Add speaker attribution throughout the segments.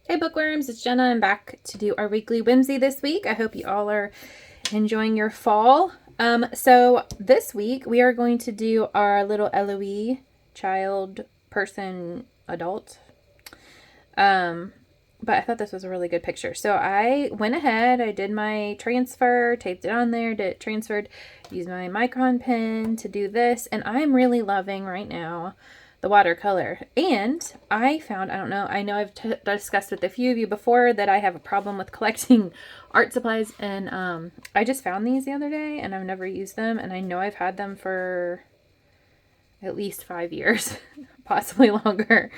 Speaker 1: Hey Bookworms, it's Jenna. I'm back to do our weekly whimsy this week. I hope you all are enjoying your fall. So this week we are going to do our little Eloi child, person, adult. But I thought this was a really good picture. So I went ahead, I did my transfer, taped it on there, transferred, used my micron pen to do this, and I'm really loving right now the watercolor. And I found, I don't know, I know I've discussed with a few of you before that I have a problem with collecting art supplies, and I just found these the other day, and I've never used them, and I know I've had them for at least 5 years, possibly longer.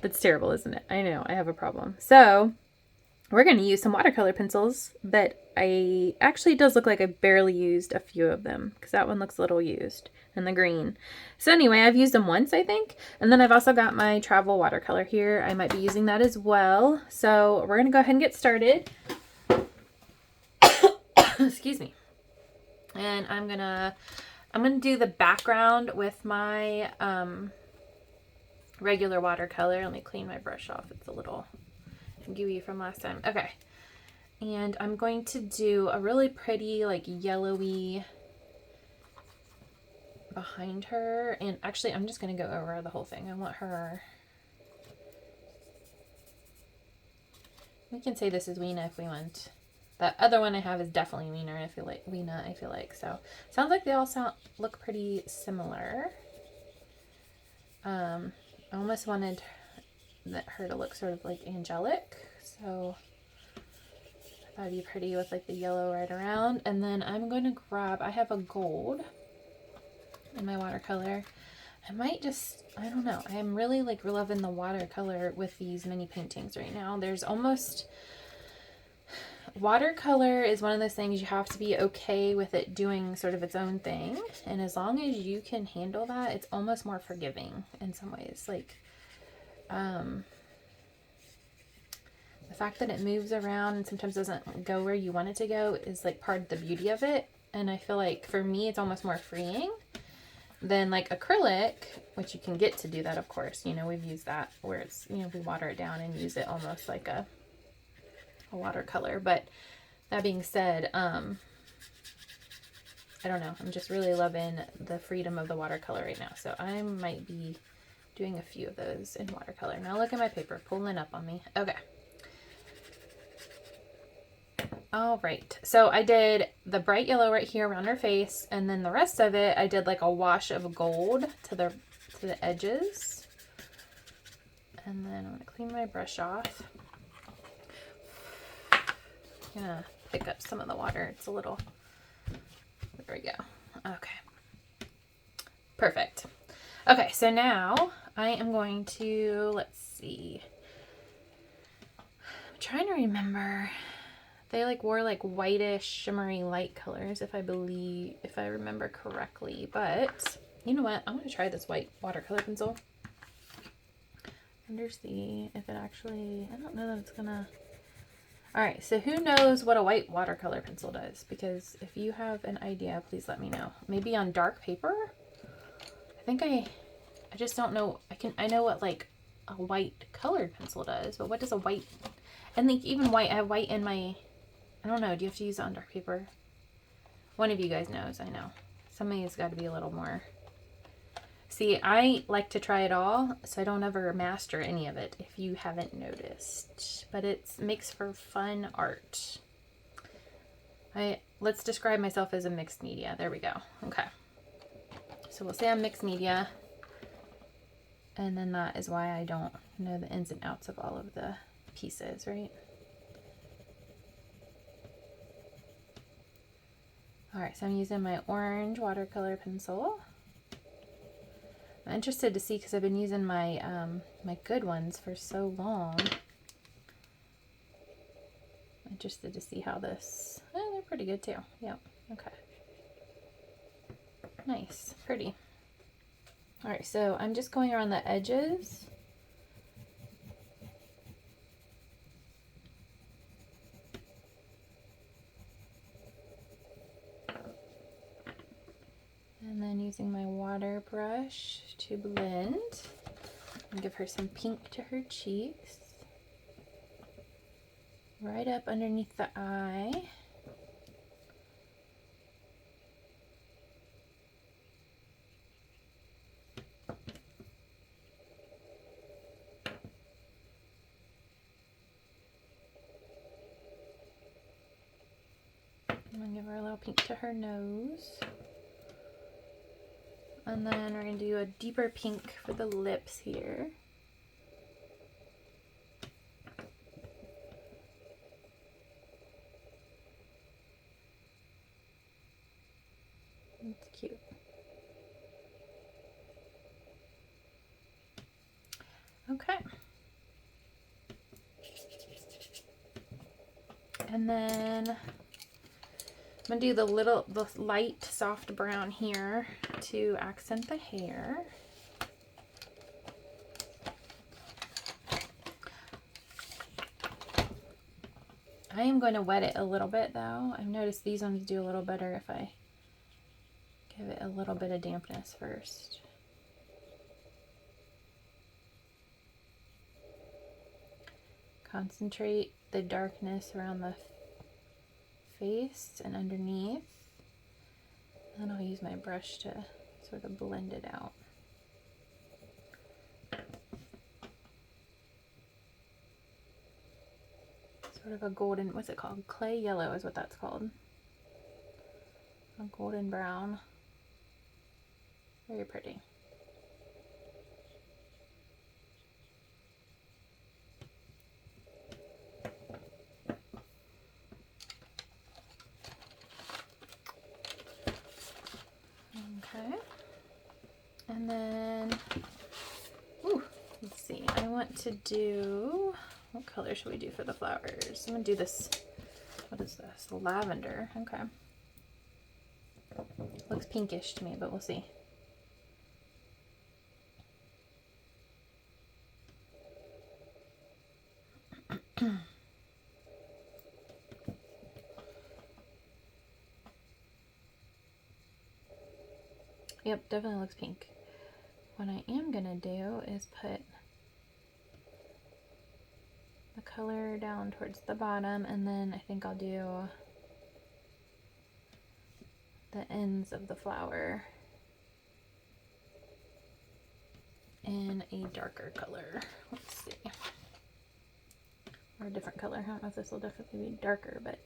Speaker 1: That's terrible, isn't it? I know, I have a problem. So we're going to use some watercolor pencils, but I actually, it does look like I barely used a few of them because that one looks a little used, and the green. So anyway, I've used them once, I think. And then I've also got my travel watercolor here. I might be using that as well. So we're going to go ahead and get started. Excuse me. And I'm going to do the background with my regular watercolor. Let me clean my brush off. It's a little gooey from last time. Okay. And I'm going to do a really pretty, like, yellowy behind her. And actually, I'm just going to go over the whole thing. I want her... We can say this is Weena if we want. That other one I have is definitely Weena, I feel like. So, sounds like they all look pretty similar. I almost wanted her to look sort of like angelic. So... that'd be pretty with like the yellow right around. And then I'm going to grab, I have a gold in my watercolor. I might just, I don't know. I'm really like loving the watercolor with these mini paintings right now. There's almost, watercolor is one of those things you have to be okay with it doing sort of its own thing. And as long as you can handle that, it's almost more forgiving in some ways. Like, the fact that it moves around and sometimes doesn't go where you want it to go is like part of the beauty of it. And I feel like for me, it's almost more freeing than like acrylic, which you can get to do that, of course. You know, we've used that where it's, you know, we water it down and use it almost like a watercolor. But that being said, I don't know. I'm just really loving the freedom of the watercolor right now. So I might be doing a few of those in watercolor. Now look at my paper pulling up on me. Okay. All right, so I did the bright yellow right here around her face, and then the rest of it, I did like a wash of gold to the edges. And then I'm gonna clean my brush off. I'm gonna pick up some of the water. It's a little, there we go. Okay, perfect. Okay, so now I am going to, let's see. I'm trying to remember. They like wore like whitish shimmery light colors if I remember correctly. But you know what? I'm going to try this white watercolor pencil. Wonder see if it actually, I don't know that it's going to. All right. So who knows what a white watercolor pencil does? Because if you have an idea, please let me know. Maybe on dark paper? I think I just don't know. I know what like a white colored pencil does, but what does a white, and like even white, I have white in my, I don't know. Do you have to use it on dark paper? One of you guys knows, I know. Somebody's got to be a little more. See, I like to try it all, so I don't ever master any of it, if you haven't noticed. But it makes for fun art. Let's describe myself as a mixed media. There we go. Okay. So we'll say I'm mixed media. And then that is why I don't know the ins and outs of all of the pieces, right? Alright, so I'm using my orange watercolor pencil. I'm interested to see because I've been using my my good ones for so long. I'm interested to see how this... Oh, they're pretty good too. Yep. Okay. Nice. Pretty. Alright, so I'm just going around the edges. And then using my water brush to blend and give her some pink to her cheeks. right up underneath the eye. I'm gonna give her a little pink to her nose. And then we're gonna do a deeper pink for the lips here. It's cute. Okay. And then I'm gonna do the light soft brown here to accent the hair. I am going to wet it a little bit though. I've noticed these ones do a little better if I give it a little bit of dampness first. Concentrate the darkness around the face and underneath. And I'll use my brush to sort of blend it out. Sort of a golden, what's it called? Clay yellow is what that's called. A golden brown. Very pretty. Okay. And then, ooh, let's see. I want to do, what color should we do for the flowers? I'm going to do this, what is this? Lavender. Okay. Looks pinkish to me, but we'll see. Yep, definitely looks pink. What I am gonna do is put the color down towards the bottom, and then I think I'll do the ends of the flower in a darker color. Let's see. Or a different color. I don't know if this will definitely be darker, but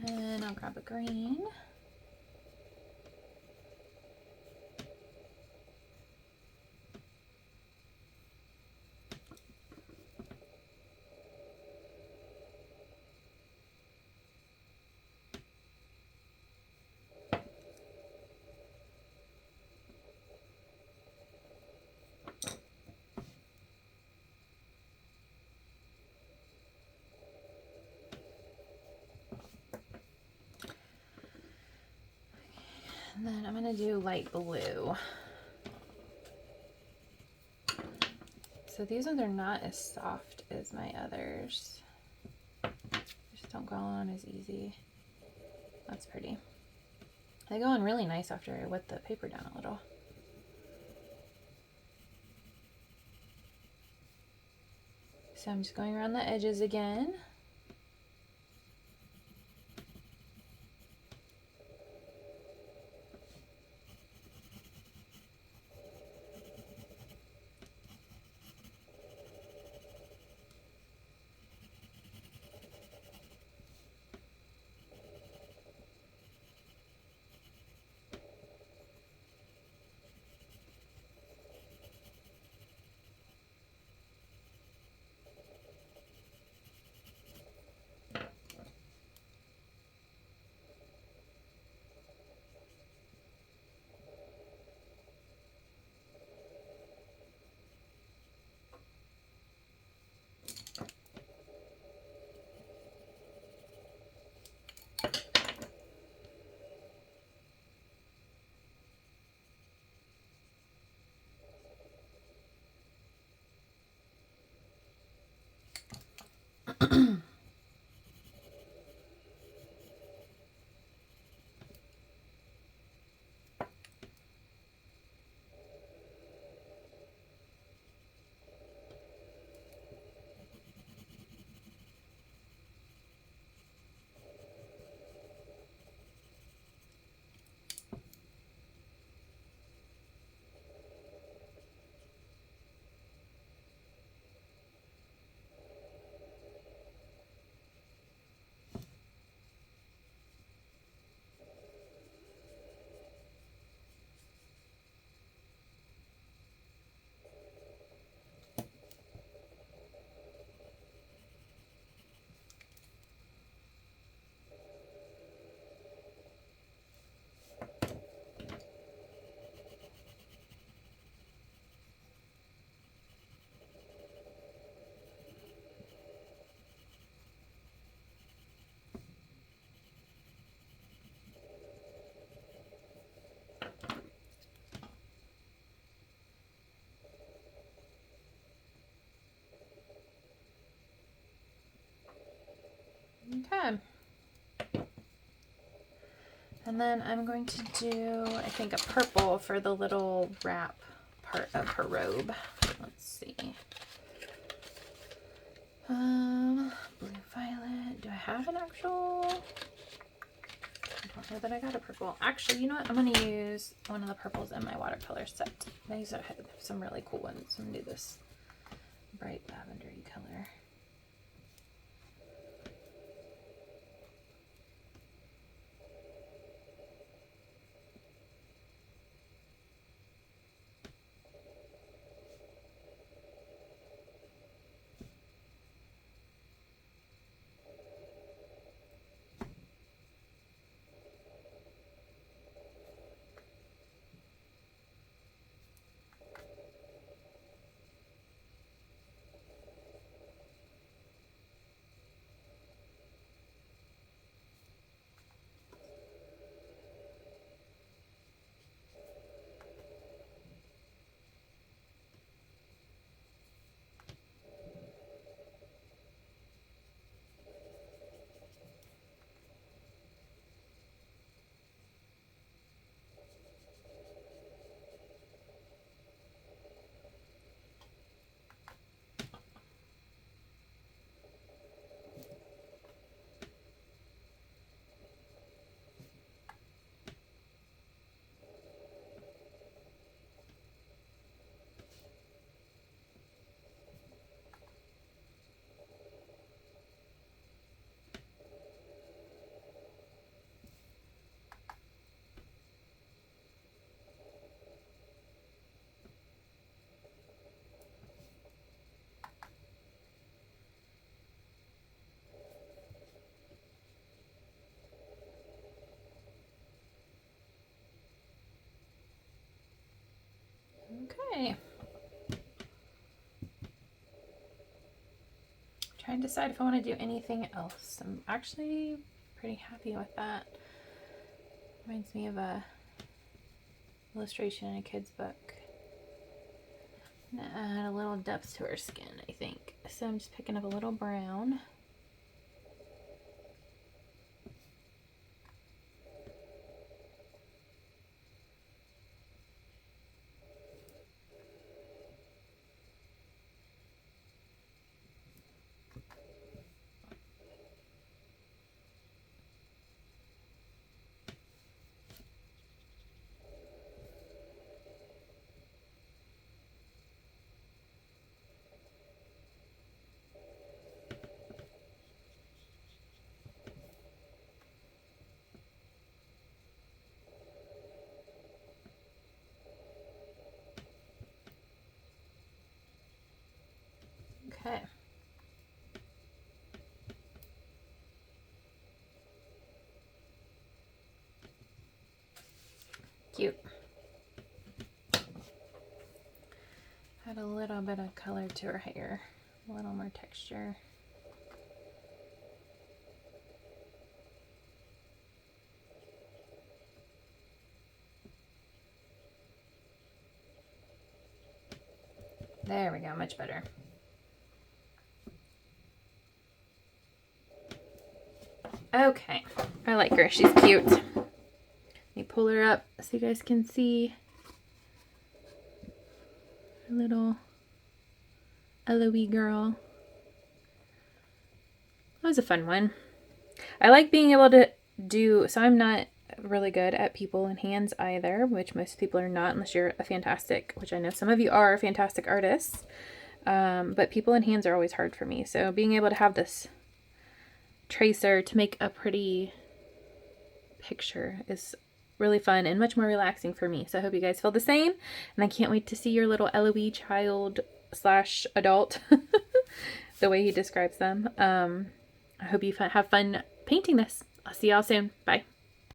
Speaker 1: and I'll grab a green. And then I'm going to do light blue. So these ones are not as soft as my others. They just don't go on as easy. That's pretty. They go on really nice after I wet the paper down a little. So I'm just going around the edges again. Okay. And then I'm going to do, I think, a purple for the little wrap part of her robe. Let's see. Blue violet. Do I have an actual? I don't know that I got a purple. Actually, you know what? I'm going to use one of the purples in my watercolor set. These have some really cool ones. I'm going to do this bright lavendery color. Okay. Trying to decide if I want to do anything else. I'm actually pretty happy with that. Reminds me of a illustration in a kid's book. I'm gonna add a little depth to her skin, I think. So I'm just picking up a little brown. Okay. Cute. Add a little bit of color to her hair, a little more texture. There we go, much better. Okay, I like her. She's cute. Let me pull her up so you guys can see her little Eloi girl. That was a fun one. I like being able to so I'm not really good at people and hands either, which most people are not unless you're a fantastic, which I know some of you are fantastic artists. But people and hands are always hard for me. So being able to have this tracer to make a pretty picture is really fun and much more relaxing for me. So I hope you guys feel the same. And I can't wait to see your little Eloi child / adult, the way he describes them. I hope you have fun painting this. I'll see y'all soon. Bye.